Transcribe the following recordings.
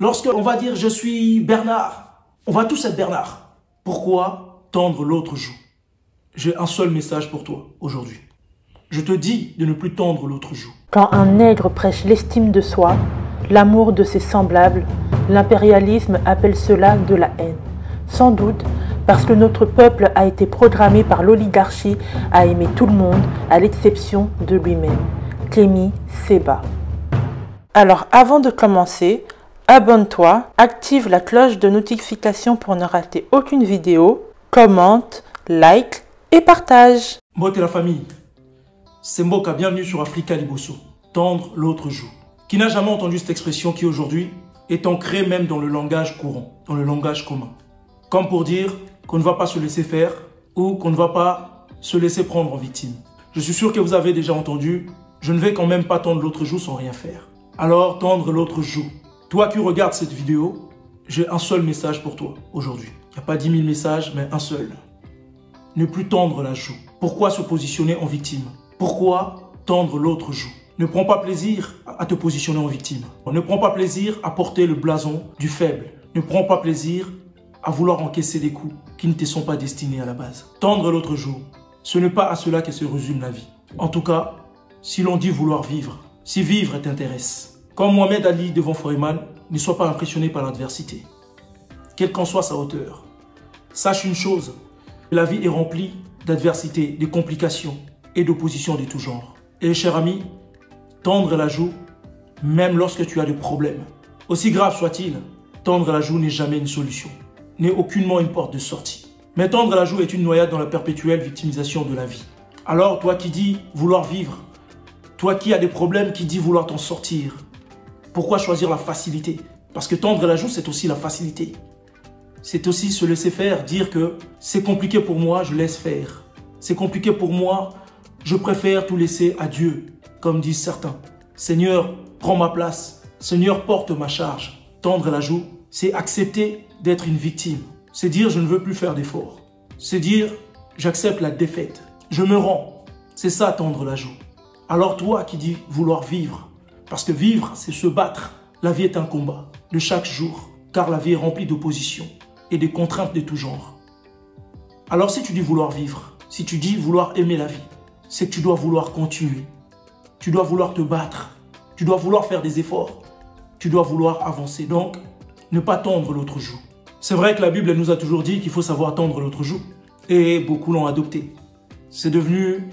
Lorsque on va dire « je suis Bernard », on va tous être Bernard. Pourquoi tendre l'autre joue? J'ai un seul message pour toi aujourd'hui. Je te dis de ne plus tendre l'autre joue. Quand un nègre prêche l'estime de soi, l'amour de ses semblables, l'impérialisme appelle cela de la haine. Sans doute parce que notre peuple a été programmé par l'oligarchie à aimer tout le monde à l'exception de lui-même. Kémy Séba. Alors avant de commencer, abonne-toi, active la cloche de notification pour ne rater aucune vidéo, commente, like et partage. Moi et la famille, c'est Mboka, bienvenue sur Africa Liboso, tendre l'autre joue. Qui n'a jamais entendu cette expression qui aujourd'hui est ancrée même dans le langage courant, dans le langage commun. Comme pour dire qu'on ne va pas se laisser faire ou qu'on ne va pas se laisser prendre en victime. Je suis sûr que vous avez déjà entendu, je ne vais quand même pas tendre l'autre joue sans rien faire. Alors tendre l'autre joue. Toi qui regardes cette vidéo, j'ai un seul message pour toi aujourd'hui. Il n'y a pas 10 000 messages, mais un seul. Ne plus tendre la joue. Pourquoi se positionner en victime? Pourquoi tendre l'autre joue? Ne prends pas plaisir à te positionner en victime. Ne prends pas plaisir à porter le blason du faible. Ne prends pas plaisir à vouloir encaisser des coups qui ne te sont pas destinés à la base. Tendre l'autre joue, ce n'est pas à cela que se résume la vie. En tout cas, si l'on dit vouloir vivre, si vivre t'intéresse. Comme Mohamed Ali devant Foreman, ne sois pas impressionné par l'adversité. Quelle qu'en soit sa hauteur. Sache une chose, la vie est remplie d'adversité, de complications et d'oppositions de tout genre. Et cher ami, tendre la joue, même lorsque tu as des problèmes, aussi grave soit-il, tendre la joue n'est jamais une solution, n'est aucunement une porte de sortie. Mais tendre la joue est une noyade dans la perpétuelle victimisation de la vie. Alors toi qui dis vouloir vivre, toi qui as des problèmes, qui dis vouloir t'en sortir, pourquoi choisir la facilité? Parce que tendre la joue, c'est aussi la facilité. C'est aussi se laisser faire, dire que c'est compliqué pour moi, je laisse faire. C'est compliqué pour moi, je préfère tout laisser à Dieu, comme disent certains. Seigneur, prends ma place. Seigneur, porte ma charge. Tendre la joue, c'est accepter d'être une victime. C'est dire je ne veux plus faire d'efforts. C'est dire j'accepte la défaite. Je me rends. C'est ça tendre la joue. Alors toi qui dis vouloir vivre, parce que vivre c'est se battre. La vie est un combat de chaque jour, car la vie est remplie d'oppositions et de contraintes de tout genre. Alors si tu dis vouloir vivre, si tu dis vouloir aimer la vie, c'est que tu dois vouloir continuer. Tu dois vouloir te battre. Tu dois vouloir faire des efforts. Tu dois vouloir avancer. Donc, ne pas tendre l'autre joue. C'est vrai que la Bible nous a toujours dit qu'il faut savoir tendre l'autre joue. Et beaucoup l'ont adopté. C'est devenu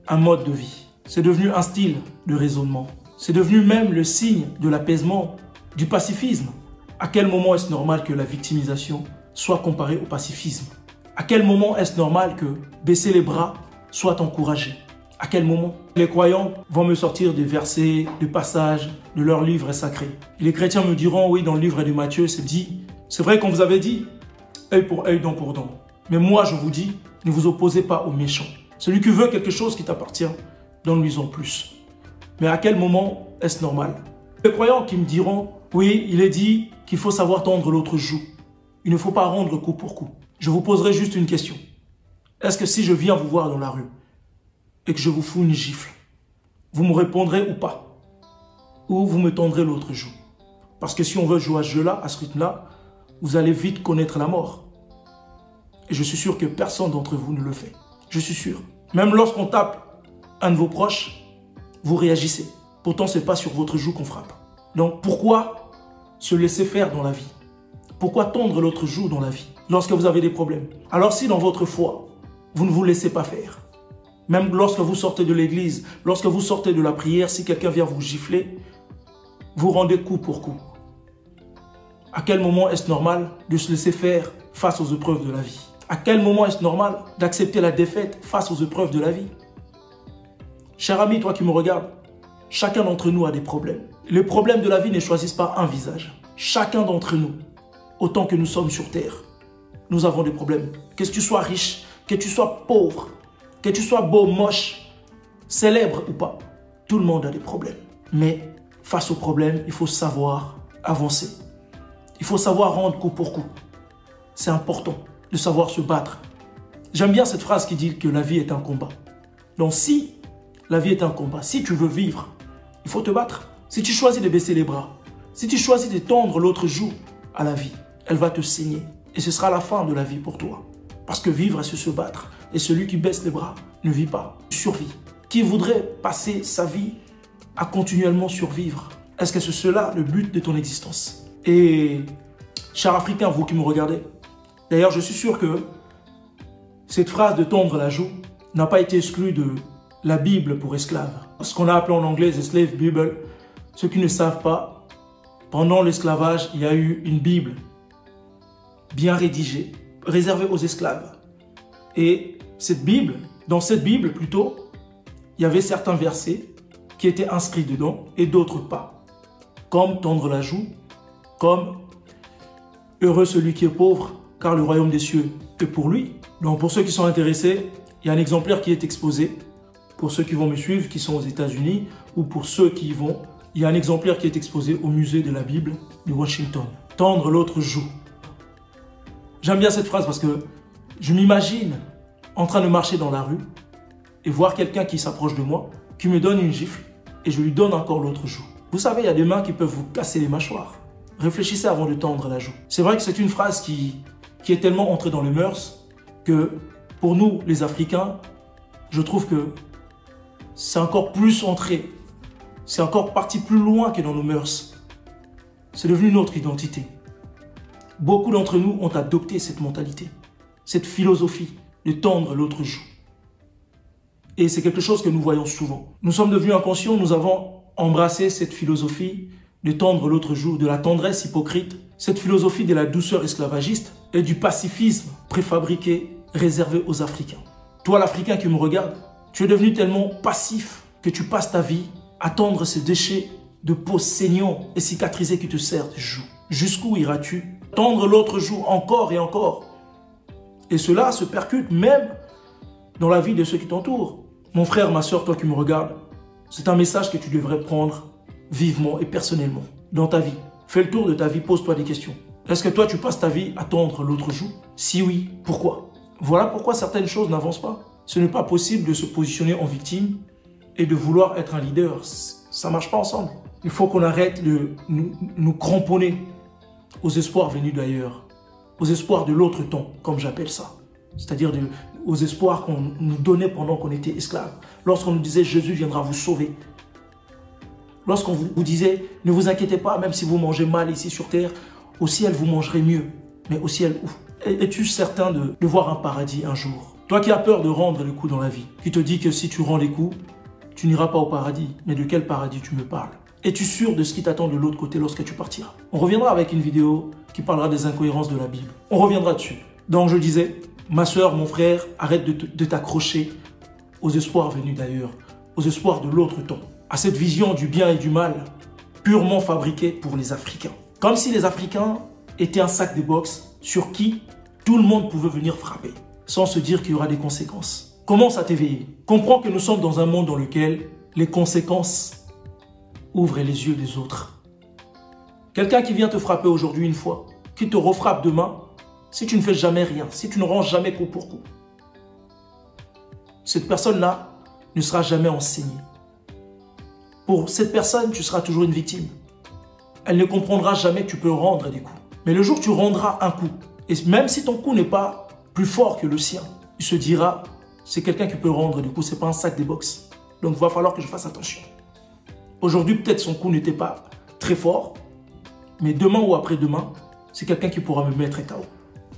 un mode de vie. C'est devenu un style de raisonnement. C'est devenu même le signe de l'apaisement, du pacifisme. À quel moment est-ce normal que la victimisation soit comparée au pacifisme? À quel moment est-ce normal que baisser les bras soit encouragé? À quel moment? Les croyants vont me sortir des versets, des passages de leur livre sacré. Et les chrétiens me diront, oui, dans le livre de Matthieu, c'est dit, c'est vrai qu'on vous avait dit, œil pour œil, dent pour dent. Mais moi, je vous dis, ne vous opposez pas aux méchants. Celui qui veut quelque chose qui t'appartient, donne-lui en plus. Mais à quel moment est-ce normal? Les croyants qui me diront, oui, il est dit qu'il faut savoir tendre l'autre joue. Il ne faut pas rendre coup pour coup. Je vous poserai juste une question. Est-ce que si je viens vous voir dans la rue et que je vous fous une gifle, vous me répondrez ou pas? Ou vous me tendrez l'autre joue? Parce que si on veut jouer à ce jeu-là, à ce rythme-là, vous allez vite connaître la mort. Et je suis sûr que personne d'entre vous ne le fait. Je suis sûr. Même lorsqu'on tape un de vos proches, vous réagissez. Pourtant, ce n'est pas sur votre joue qu'on frappe. Donc, pourquoi se laisser faire dans la vie? Pourquoi tendre l'autre joue dans la vie lorsque vous avez des problèmes? Alors si dans votre foi, vous ne vous laissez pas faire, même lorsque vous sortez de l'église, lorsque vous sortez de la prière, si quelqu'un vient vous gifler, vous rendez coup pour coup. À quel moment est-ce normal de se laisser faire face aux épreuves de la vie? À quel moment est-ce normal d'accepter la défaite face aux épreuves de la vie? Cher ami, toi qui me regardes, chacun d'entre nous a des problèmes. Les problèmes de la vie ne choisissent pas un visage. Chacun d'entre nous, autant que nous sommes sur terre, nous avons des problèmes. Que tu sois riche, que tu sois pauvre, que tu sois beau, moche, célèbre ou pas, tout le monde a des problèmes. Mais face aux problèmes, il faut savoir avancer. Il faut savoir rendre coup pour coup. C'est important de savoir se battre. J'aime bien cette phrase qui dit que la vie est un combat. Donc si la vie est un combat, si tu veux vivre, il faut te battre. Si tu choisis de baisser les bras, Si tu choisis de tendre l'autre joue à la vie, elle va te saigner. Et ce sera la fin de la vie pour toi. Parce que vivre, c'est se battre. Et celui qui baisse les bras ne vit pas, survit. Qui voudrait passer sa vie à continuellement survivre? Est-ce que c'est cela le but de ton existence? Et, chers Africains, vous qui me regardez, d'ailleurs, je suis sûr que cette phrase de tendre la joue n'a pas été exclue de la Bible pour esclaves. Ce qu'on a appelé en anglais the slave Bible. Ceux qui ne savent pas, pendant l'esclavage, il y a eu une Bible bien rédigée, réservée aux esclaves. Et cette Bible, dans cette Bible plutôt, il y avait certains versets qui étaient inscrits dedans et d'autres pas. Comme tendre la joue, comme heureux celui qui est pauvre, car le royaume des cieux est pour lui. Donc pour ceux qui sont intéressés, il y a un exemplaire qui est exposé. Pour ceux qui vont me suivre, qui sont aux États-Unis, ou pour ceux qui y vont, il y a un exemplaire qui est exposé au musée de la Bible de Washington. Tendre l'autre joue. J'aime bien cette phrase parce que je m'imagine en train de marcher dans la rue et voir quelqu'un qui s'approche de moi, qui me donne une gifle et je lui donne encore l'autre joue. Vous savez, il y a des mains qui peuvent vous casser les mâchoires. Réfléchissez avant de tendre la joue. C'est vrai que c'est une phrase qui est tellement entrée dans les mœurs que pour nous, les Africains, je trouve que c'est encore plus entré. C'est encore parti plus loin que dans nos mœurs. C'est devenu notre identité. Beaucoup d'entre nous ont adopté cette mentalité, cette philosophie de tendre l'autre joue. Et c'est quelque chose que nous voyons souvent. Nous sommes devenus inconscients, nous avons embrassé cette philosophie de tendre l'autre joue, de la tendresse hypocrite, cette philosophie de la douceur esclavagiste et du pacifisme préfabriqué réservé aux Africains. Toi, l'Africain qui me regarde, tu es devenu tellement passif que tu passes ta vie à tendre ces déchets de peau saignants et cicatrisés qui te servent de joue. Jusqu'où iras-tu? Tendre l'autre joue encore et encore. Et cela se percute même dans la vie de ceux qui t'entourent. Mon frère, ma soeur, toi qui me regardes, c'est un message que tu devrais prendre vivement et personnellement dans ta vie. Fais le tour de ta vie, pose-toi des questions. Est-ce que toi, tu passes ta vie à tendre l'autre joue? Si oui, pourquoi? Voilà pourquoi certaines choses n'avancent pas. Ce n'est pas possible de se positionner en victime et de vouloir être un leader. Ça ne marche pas ensemble. Il faut qu'on arrête de nous cramponner aux espoirs venus d'ailleurs, aux espoirs de l'autre temps, comme j'appelle ça. C'est-à-dire aux espoirs qu'on nous donnait pendant qu'on était esclaves. Lorsqu'on nous disait « Jésus viendra vous sauver ». Lorsqu'on vous disait « Ne vous inquiétez pas, même si vous mangez mal ici sur terre, au ciel vous mangerez mieux ». Mais au ciel, où? Es-tu certain de voir un paradis un jour? Toi qui as peur de rendre les coups dans la vie, qui te dis que si tu rends les coups, tu n'iras pas au paradis. Mais de quel paradis tu me parles? Es-tu sûr de ce qui t'attend de l'autre côté lorsque tu partiras? On reviendra avec une vidéo qui parlera des incohérences de la Bible. On reviendra dessus. Donc je disais, ma soeur, mon frère, arrête de t'accrocher aux espoirs venus d'ailleurs, aux espoirs de l'autre temps, à cette vision du bien et du mal purement fabriquée pour les Africains. Comme si les Africains étaient un sac de boxe sur qui tout le monde pouvait venir frapper, sans se dire qu'il y aura des conséquences. Commence à t'éveiller. Comprends que nous sommes dans un monde dans lequel les conséquences ouvrent les yeux des autres. Quelqu'un qui vient te frapper aujourd'hui une fois, qui te refrappe demain, si tu ne fais jamais rien, si tu ne ranges jamais coup pour coup, cette personne-là ne sera jamais enseignée. Pour cette personne, tu seras toujours une victime. Elle ne comprendra jamais que tu peux rendre des coups. Mais le jour où tu rendras un coup, et même si ton coup n'est pas plus fort que le sien, il se dira, c'est quelqu'un qui peut rendre des coups, c'est pas un sac de boxe. Donc il va falloir que je fasse attention. Aujourd'hui, peut-être son coup n'était pas très fort, mais demain ou après-demain, c'est quelqu'un qui pourra me mettre KO.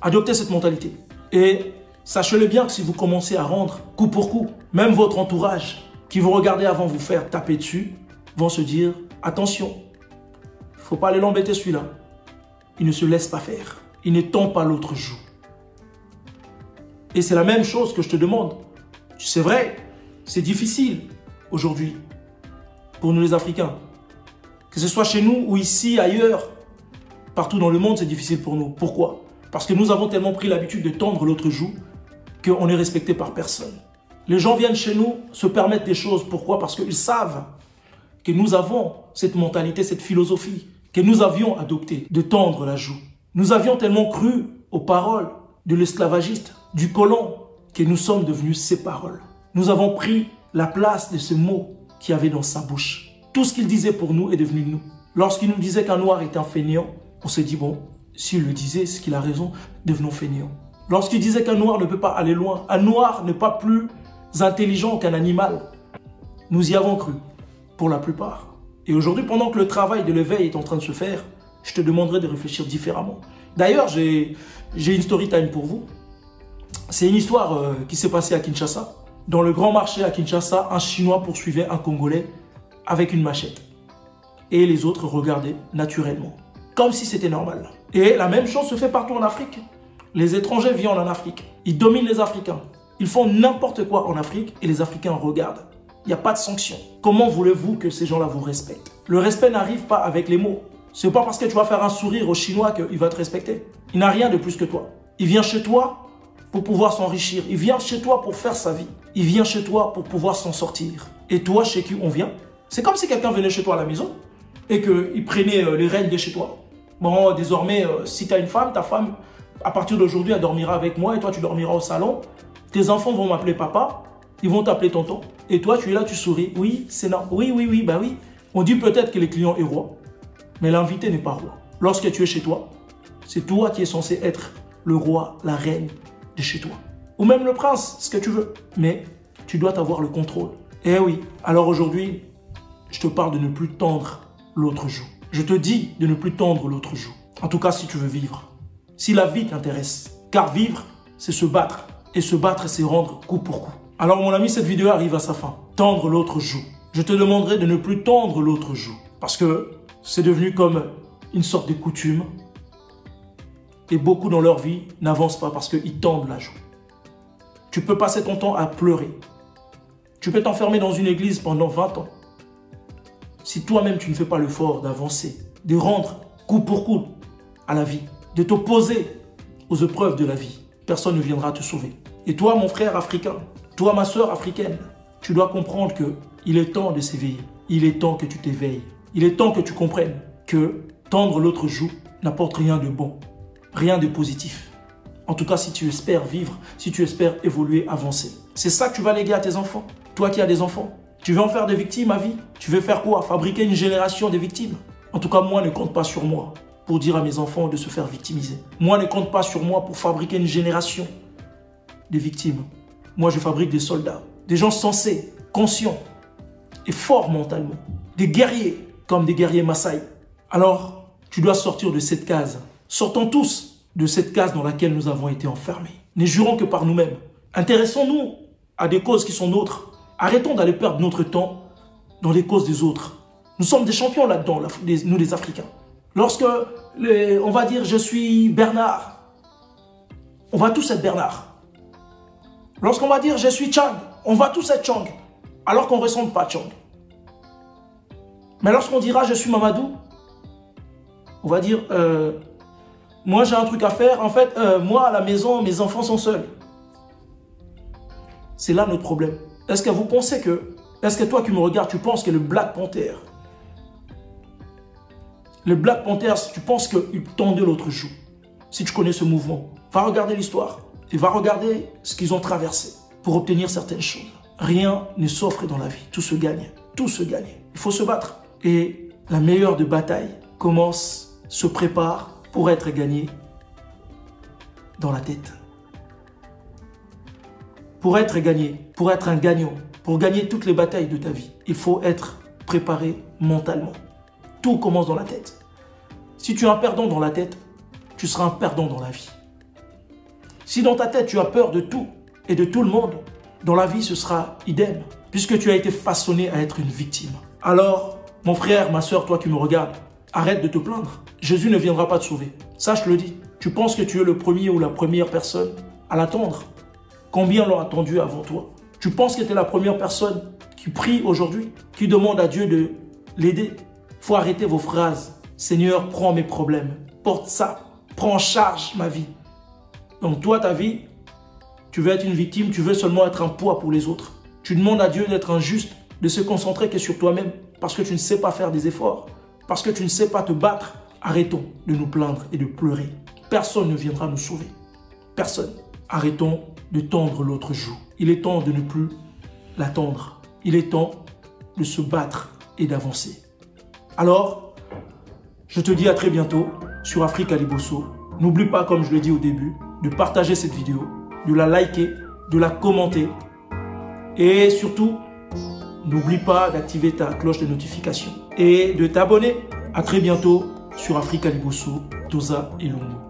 Adoptez cette mentalité. Et sachez-le bien que si vous commencez à rendre coup pour coup, même votre entourage qui vous regardait avant vous faire taper dessus, vont se dire, attention, il ne faut pas aller l'embêter celui-là. Il ne se laisse pas faire. Il ne tend pas l'autre joue. Et c'est la même chose que je te demande. C'est vrai, c'est difficile aujourd'hui pour nous les Africains. Que ce soit chez nous ou ici, ailleurs, partout dans le monde, c'est difficile pour nous. Pourquoi? Parce que nous avons tellement pris l'habitude de tendre l'autre joue qu'on n'est respecté par personne. Les gens viennent chez nous se permettre des choses. Pourquoi? Parce qu'ils savent que nous avons cette mentalité, cette philosophie que nous avions adoptée de tendre la joue. Nous avions tellement cru aux paroles de l'esclavagiste, du colon, que nous sommes devenus ses paroles. Nous avons pris la place de ce mot qu'il y avait dans sa bouche. Tout ce qu'il disait pour nous est devenu nous. Lorsqu'il nous disait qu'un noir était un fainéant, on s'est dit, bon, s'il le disait, c'est qu'il a raison, devenons fainéants. Lorsqu'il disait qu'un noir ne peut pas aller loin, un noir n'est pas plus intelligent qu'un animal, nous y avons cru, pour la plupart. Et aujourd'hui, pendant que le travail de l'éveil est en train de se faire, je te demanderai de réfléchir différemment. D'ailleurs, j'ai une story time pour vous. C'est une histoire qui s'est passée à Kinshasa. Dans le grand marché à Kinshasa, un Chinois poursuivait un Congolais avec une machette. Et les autres regardaient naturellement, comme si c'était normal. Et la même chose se fait partout en Afrique. Les étrangers viennent en Afrique. Ils dominent les Africains. Ils font n'importe quoi en Afrique et les Africains regardent. Il n'y a pas de sanction. Comment voulez-vous que ces gens-là vous respectent? Le respect n'arrive pas avec les mots. C'est pas parce que tu vas faire un sourire au Chinois qu'il va te respecter. Il n'a rien de plus que toi. Il vient chez toi pour pouvoir s'enrichir. Il vient chez toi pour faire sa vie. Il vient chez toi pour pouvoir s'en sortir. Et toi, chez qui on vient? C'est comme si quelqu'un venait chez toi à la maison et qu'il prenait les rênes de chez toi. Bon, désormais, si tu as une femme, ta femme, à partir d'aujourd'hui, elle dormira avec moi et toi, tu dormiras au salon. Tes enfants vont m'appeler papa, ils vont t'appeler tonton. Et toi, tu es là, tu souris. Oui, c'est non. Oui, bah oui. On dit peut-être que le client est roi, mais l'invité n'est pas roi. Lorsque tu es chez toi, c'est toi qui es censé être le roi, la reine de chez toi. Ou même le prince, ce que tu veux. Mais tu dois avoir le contrôle. Eh oui, alors aujourd'hui, je te parle de ne plus tendre l'autre joue. Je te dis de ne plus tendre l'autre joue. En tout cas, si tu veux vivre. Si la vie t'intéresse. Car vivre, c'est se battre. Et se battre, c'est rendre coup pour coup. Alors mon ami, cette vidéo arrive à sa fin. Tendre l'autre joue. Je te demanderai de ne plus tendre l'autre joue. Parce que c'est devenu comme une sorte de coutume. Et beaucoup dans leur vie n'avancent pas parce qu'ils tendent la joue. Tu peux passer ton temps à pleurer. Tu peux t'enfermer dans une église pendant 20 ans. Si toi-même tu ne fais pas l'effort d'avancer, de rendre coup pour coup à la vie, de t'opposer aux épreuves de la vie, personne ne viendra te sauver. Et toi, mon frère africain, toi, ma soeur africaine, tu dois comprendre qu'il est temps de s'éveiller. Il est temps que tu t'éveilles. Il est temps que tu comprennes que tendre l'autre joue n'apporte rien de bon, rien de positif. En tout cas, si tu espères vivre, si tu espères évoluer, avancer. C'est ça que tu vas léguer à tes enfants. Toi qui as des enfants, tu veux en faire des victimes à vie? Tu veux faire quoi? Fabriquer une génération de victimes? En tout cas, moi, ne compte pas sur moi pour dire à mes enfants de se faire victimiser. Moi, ne compte pas sur moi pour fabriquer une génération de victimes. Moi, je fabrique des soldats, des gens sensés, conscients et forts mentalement. Des guerriers, comme des guerriers Maasai. Alors, tu dois sortir de cette case. Sortons tous de cette case dans laquelle nous avons été enfermés. Ne jurons que par nous-mêmes. Intéressons-nous à des causes qui sont nôtres. Arrêtons d'aller perdre notre temps dans les causes des autres. Nous sommes des champions là-dedans, nous les Africains. Lorsque on va dire « je suis Bernard », on va tous être Bernard. Lorsqu'on va dire « je suis Chang », on va tous être Chang, alors qu'on ne ressemble pas à Chang. Mais lorsqu'on dira « je suis Mamadou », on va dire « moi j'ai un truc à faire, en fait, moi à la maison, mes enfants sont seuls ». C'est là notre problème. Est-ce que vous pensez que, est-ce que toi qui me regardes, tu penses que le Black Panther, tu penses qu'il tendait l'autre joue? Si tu connais ce mouvement, va regarder l'histoire et va regarder ce qu'ils ont traversé pour obtenir certaines choses. Rien ne s'offre dans la vie, tout se gagne, tout se gagne. Il faut se battre. Et la meilleure de bataille commence, se prépare pour être gagnée dans la tête. Pour être gagné, pour être un gagnant, pour gagner toutes les batailles de ta vie, il faut être préparé mentalement. Tout commence dans la tête. Si tu es un perdant dans la tête, tu seras un perdant dans la vie. Si dans ta tête tu as peur de tout et de tout le monde, dans la vie ce sera idem, puisque tu as été façonné à être une victime. Alors, mon frère, ma soeur, toi qui me regardes, arrête de te plaindre. Jésus ne viendra pas te sauver. Ça, je te le dis. Tu penses que tu es le premier ou la première personne à l'attendre? Combien l'ont attendu avant toi? Tu penses que tu es la première personne qui prie aujourd'hui, qui demande à Dieu de l'aider? Il faut arrêter vos phrases. Seigneur, prends mes problèmes. Porte ça. Prends en charge ma vie. Donc toi, ta vie, tu veux être une victime, tu veux seulement être un poids pour les autres. Tu demandes à Dieu d'être injuste, de se concentrer que sur toi-même, parce que tu ne sais pas faire des efforts, parce que tu ne sais pas te battre. Arrêtons de nous plaindre et de pleurer. Personne ne viendra nous sauver. Personne. Arrêtons de tendre l'autre joue. Il est temps de ne plus l'attendre. Il est temps de se battre et d'avancer. Alors, Je te dis à très bientôt sur Africa Liboso. N'oublie pas, comme je l'ai dit au début, de partager cette vidéo, de la liker, de la commenter. Et surtout, n'oublie pas d'activer ta cloche de notification et de t'abonner. À très bientôt sur Africa Liboso, Toza et Lungu.